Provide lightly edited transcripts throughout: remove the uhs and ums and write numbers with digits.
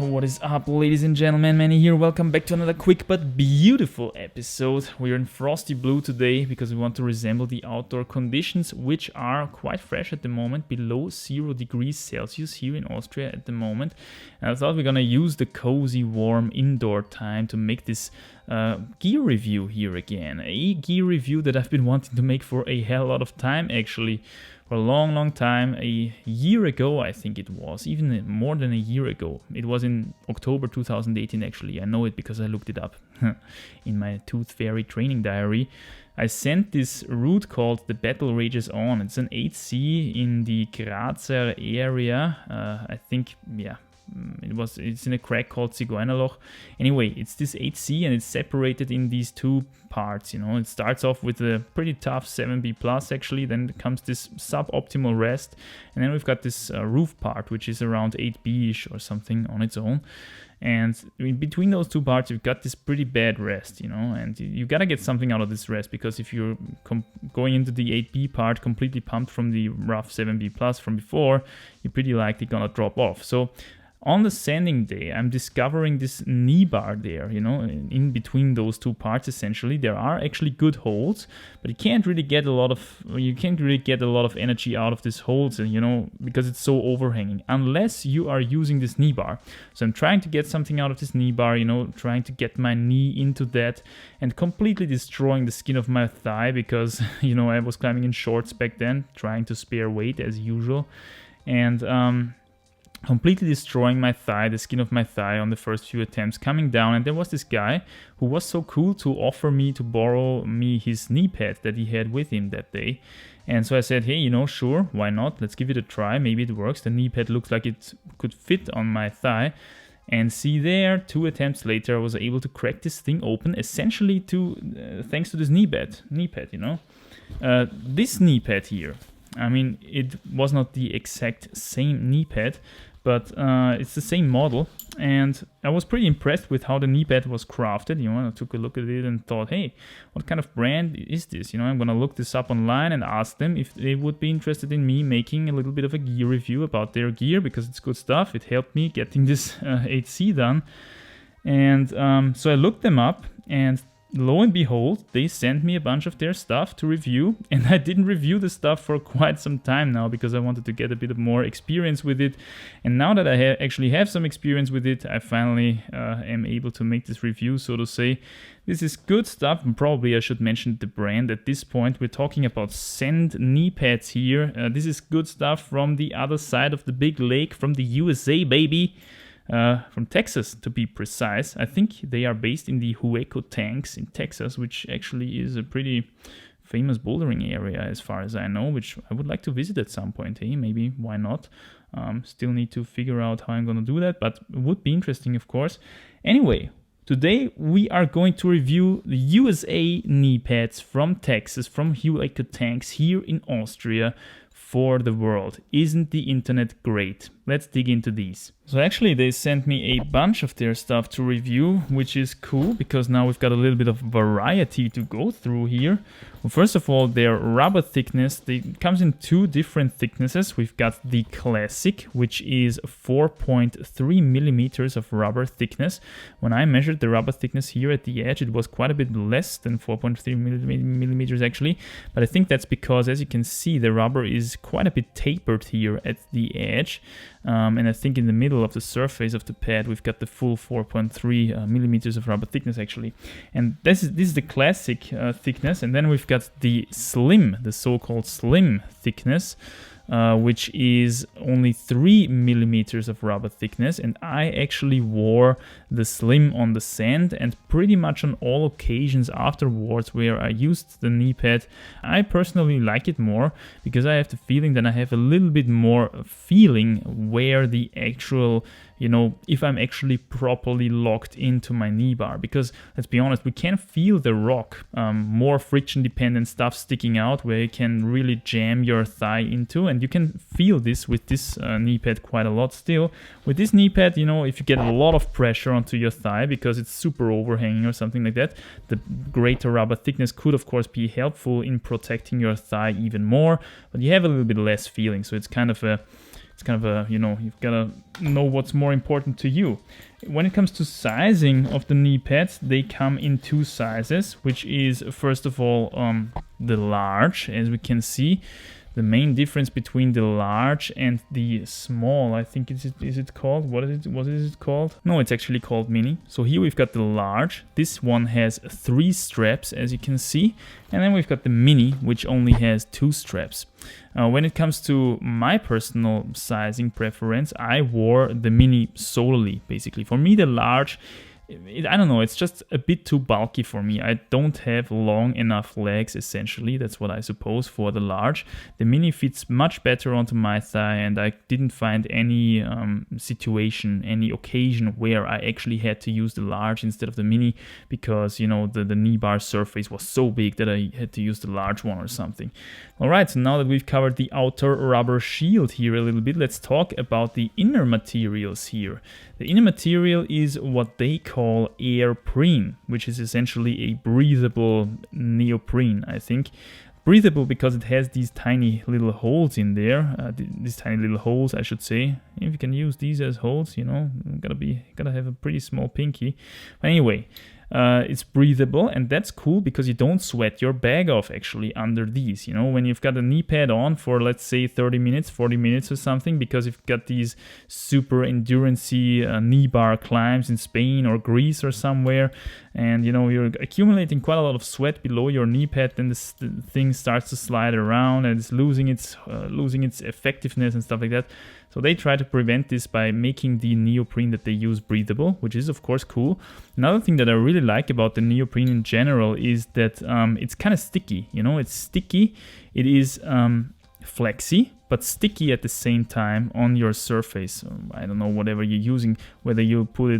What is up, ladies and gentlemen? Manny here. Welcome back to another quick but beautiful episode. We're in frosty blue today because we want to resemble the outdoor conditions, which are quite fresh at the moment, below 0 degrees Celsius here in Austria at the moment. And I thought we're gonna use the cozy, warm indoor time to make this gear review here again. A gear review that I've been wanting to make for a hell lot of time, actually. For a long time, a year ago I think it was, even more than a year ago. It was in October 2018 actually, I know it because I looked it up in my Tooth Fairy training diary. I sent this route called The Battle Rages On. It's an 8C in the Grazer area, I think, yeah. It's in a crack called Zigeunerloch. Anyway, it's this 8C and it's separated in these two parts. You know, it starts off with a pretty tough 7B plus actually, then comes this suboptimal rest, and then we've got this roof part which is around 8B-ish or something on its own. And in between those two parts, you've got this pretty bad rest, you know, and you gotta get something out of this rest, because if you're going into the 8B part completely pumped from the rough 7B plus from before, you're pretty likely gonna drop off. So on the sanding day, I'm discovering this knee bar there, you know, in between those two parts. Essentially, there are actually good holds, but you can't really get a lot of energy out of these holds, you know, because it's so overhanging, unless you are using this knee bar. So I'm trying to get something out of this knee bar, you know, trying to get my knee into that, and completely destroying the skin of my thigh, because, you know, I was climbing in shorts back then, trying to spare weight as usual, and completely destroying my thigh, the skin of my thigh on the first few attempts, coming down. And there was this guy who was so cool to offer me to borrow me his knee pad that he had with him that day. And so I said, hey, you know, sure, why not? Let's give it a try. Maybe it works. The knee pad looks like it could fit on my thigh. And see there, 2 attempts later, I was able to crack this thing open, essentially thanks to this knee pad, you know. This knee pad here, I mean, it was not the exact same knee pad, but it's the same model, and I was pretty impressed with how the knee pad was crafted. You know, I took a look at it and thought, hey, what kind of brand is this? You know, I'm gonna look this up online and ask them if they would be interested in me making a little bit of a gear review about their gear, because it's good stuff. It helped me getting this 8C done, and so I looked them up, and lo and behold, they sent me a bunch of their stuff to review, and I didn't review the stuff for quite some time now because I wanted to get a bit of more experience with it. And now that I actually have some experience with it, I finally am able to make this review, so to say. This is good stuff, and probably I should mention the brand at this point. We're talking about Send knee pads here. This is good stuff from the other side of the big lake, from the USA, baby. From Texas, to be precise. I think they are based in the Hueco tanks in Texas, which actually is a pretty famous bouldering area as far as I know, which I would like to visit at some point. Hey, maybe, why not? Still need to figure out how I'm gonna do that, but it would be interesting, of course. Anyway, today we are going to review the USA knee pads from Texas, from Hueco tanks here in Austria, for the world. Isn't the internet great? Let's dig into these. So actually they sent me a bunch of their stuff to review, which is cool because now we've got a little bit of variety to go through here. Well, first of all, their rubber thickness, it comes in 2 different thicknesses. We've got the classic, which is 4.3 millimeters of rubber thickness. When I measured the rubber thickness here at the edge, it was quite a bit less than 4.3 millimeters actually, but I think that's because, as you can see, the rubber is quite a bit tapered here at the edge. And I think in the middle of the surface of the pad, we've got the full 4.3 millimeters of rubber thickness actually. And this is the classic thickness. And then we've got the slim, the so-called slim thickness, which is only 3 millimeters of rubber thickness. And I actually wore the slim on the sand, and pretty much on all occasions afterwards where I used the knee pad, I personally like it more because I have the feeling that I have a little bit more feeling where the actual, you know, if I'm actually properly locked into my knee bar. Because let's be honest, we can feel the rock, more friction dependent stuff sticking out where you can really jam your thigh into, and you can feel this with this knee pad quite a lot still. With this knee pad, you know, if you get a lot of pressure onto your thigh because it's super overhanging or something like that, the greater rubber thickness could of course be helpful in protecting your thigh even more, but you have a little bit less feeling. So it's kind of a it's kind of a, you know, you've got to know what's more important to you. When it comes to sizing of the knee pads, they come in 2 sizes, which is first of all the large, as we can see. The main difference between the large and the small, I think is it called? What is it called? No, it's actually called mini. So here we've got the large. This one has 3 straps, as you can see. And then we've got the mini, which only has 2 straps. When it comes to my personal sizing preference, I wore the mini solely, basically. For me, the large, I don't know, it's just a bit too bulky for me. I don't have long enough legs, essentially. That's what I suppose for the large. The mini fits much better onto my thigh, and I didn't find any situation, any occasion where I actually had to use the large instead of the mini because, you know, the knee bar surface was so big that I had to use the large one or something. All right, so now that we've covered the outer rubber shield here a little bit, let's talk about the inner materials here. The inner material is what they call airprene, which is essentially a breathable neoprene, I think. Breathable because it has these tiny little holes in there, these tiny little holes, I should say. If you can use these as holes, you know, gotta have a pretty small pinky. But anyway, it's breathable, and that's cool because you don't sweat your bag off actually under these. You know, when you've got a knee pad on for, let's say, 30 minutes, 40 minutes or something, because you've got these super endurance-y knee bar climbs in Spain or Greece or somewhere, and you know you're accumulating quite a lot of sweat below your knee pad, then this thing starts to slide around and it's losing its effectiveness and stuff like that. So they try to prevent this by making the neoprene that they use breathable, which is of course cool. Another thing that I really like about the neoprene in general is that it's kind of sticky. You know, it's sticky. It is flexy, but sticky at the same time on your surface. I don't know, whatever you're using, whether you pull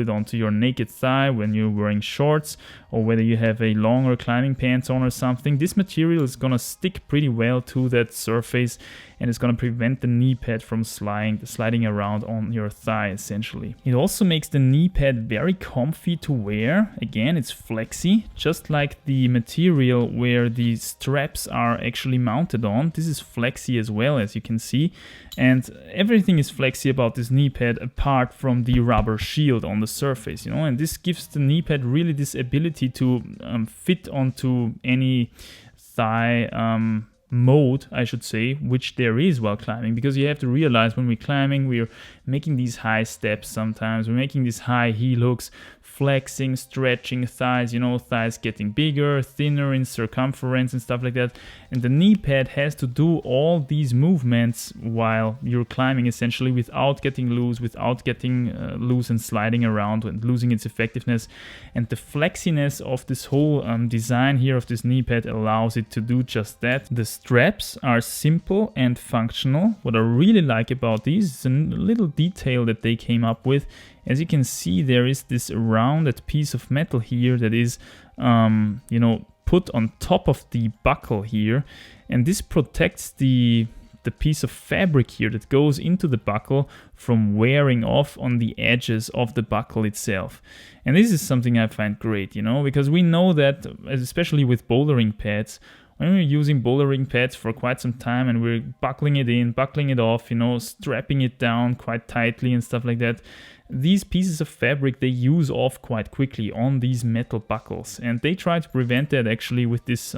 it onto your naked thigh when you're wearing shorts, or whether you have a longer climbing pants on or something. This material is gonna stick pretty well to that surface, and it's gonna prevent the knee pad from sliding around on your thigh, essentially. It also makes the knee pad very comfy to wear. Again, it's flexy, just like the material where the straps are actually mounted on. This is flexy as well, as you can see, and everything is flexy about this knee pad apart from the rubber shield on the surface, you know, and this gives the knee pad really this ability to fit onto any thigh mode, I should say, which there is while climbing, because you have to realize when we're climbing, we're making these high steps sometimes, we're making these high heel hooks, flexing, stretching thighs, you know, thighs getting bigger, thinner in circumference and stuff like that, and the knee pad has to do all these movements while you're climbing, essentially, without getting loose, loose and sliding around and losing its effectiveness. And the flexiness of this whole design here of this knee pad allows it to do just that. The straps are simple and functional. What I really like about these is a little detail that they came up with. As you can see, there is this rounded piece of metal here that is, you know, put on top of the buckle here, and this protects the piece of fabric here that goes into the buckle from wearing off on the edges of the buckle itself. And this is something I find great, you know, because we know that, especially with bouldering pads, when we're using bouldering pads for quite some time and we're buckling it in, buckling it off, you know, strapping it down quite tightly and stuff like that, these pieces of fabric, they use off quite quickly on these metal buckles. And they try to prevent that actually with this,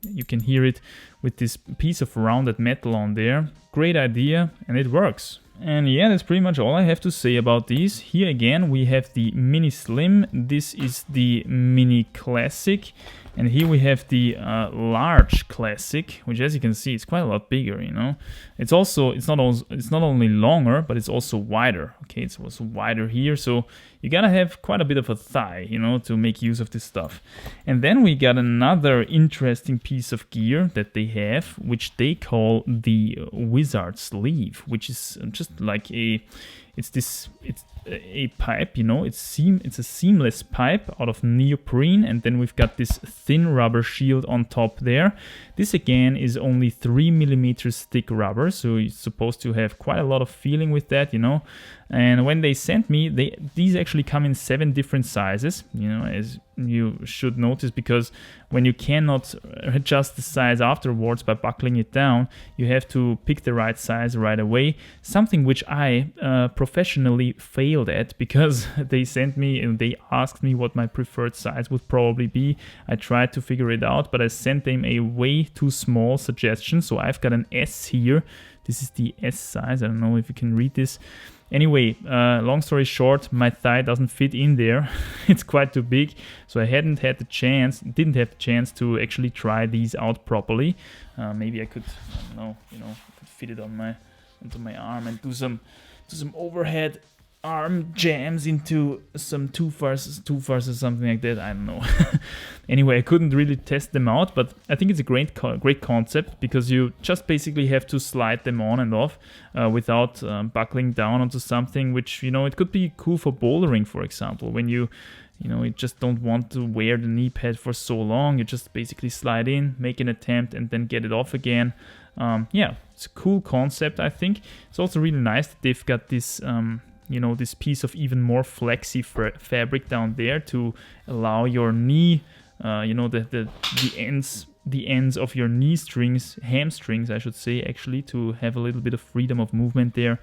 you can hear it, with this piece of rounded metal on there. Great idea, and it works. And yeah, that's pretty much all I have to say about these. Here again, we have the Mini Slim. This is the Mini Classic. And here we have the Large Classic, which, as you can see, it's quite a lot bigger, you know. It's not only longer, but it's also wider. Okay, it's also wider here, so you gotta have quite a bit of a thigh, you know, to make use of this stuff. And then we got another interesting piece of gear that they have, which they call the Wizard Sleeve, which is just like it's a pipe, you know, it's a seamless pipe out of neoprene, and then we've got this thin rubber shield on top there. This again is only 3mm thick rubber, so you're supposed to have quite a lot of feeling with that, you know. And when they sent me, these actually come in 7 different sizes, you know, as you should notice, because when you cannot adjust the size afterwards by buckling it down, you have to pick the right size right away. Something which I professionally failed at, because they sent me and they asked me what my preferred size would probably be. I tried to figure it out, but I sent them a way too small suggestion. So I've got an S here. This is the S size. I don't know if you can read this. Anyway, long story short, my thigh doesn't fit in there. It's quite too big, so I didn't have the chance to actually try these out properly. Maybe I could, I don't know, you know, fit it onto my arm and do some overhead arm jams into some two-fars or something like that. I don't know. Anyway, I couldn't really test them out, but I think it's a great concept, because you just basically have to slide them on and off without buckling down onto something, which, you know, it could be cool for bouldering, for example, when you just don't want to wear the knee pad for so long. You just basically slide in, make an attempt, and then get it off again. Yeah, it's a cool concept, I think. It's also really nice that they've got this this piece of even more flexy fabric down there to allow your knee, the ends of your knee strings, hamstrings, I should say, actually, to have a little bit of freedom of movement there.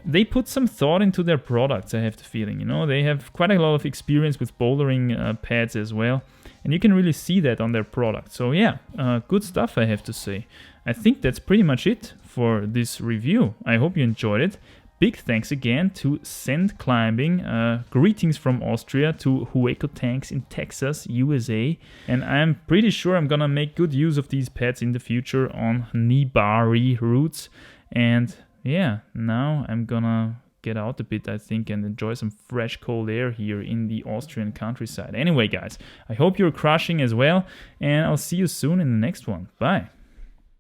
They put some thought into their products, I have the feeling. You know, they have quite a lot of experience with bouldering pads as well, and you can really see that on their product. So yeah, good stuff, I have to say. I think that's pretty much it for this review. I hope you enjoyed it. Big thanks again to Send Climbing. Greetings from Austria to Hueco Tanks in Texas, USA. And I'm pretty sure I'm gonna make good use of these pads in the future on knee-bar-y routes. And yeah, now I'm gonna get out a bit, I think, and enjoy some fresh cold air here in the Austrian countryside. Anyway, guys, I hope you're crushing as well, and I'll see you soon in the next one. Bye.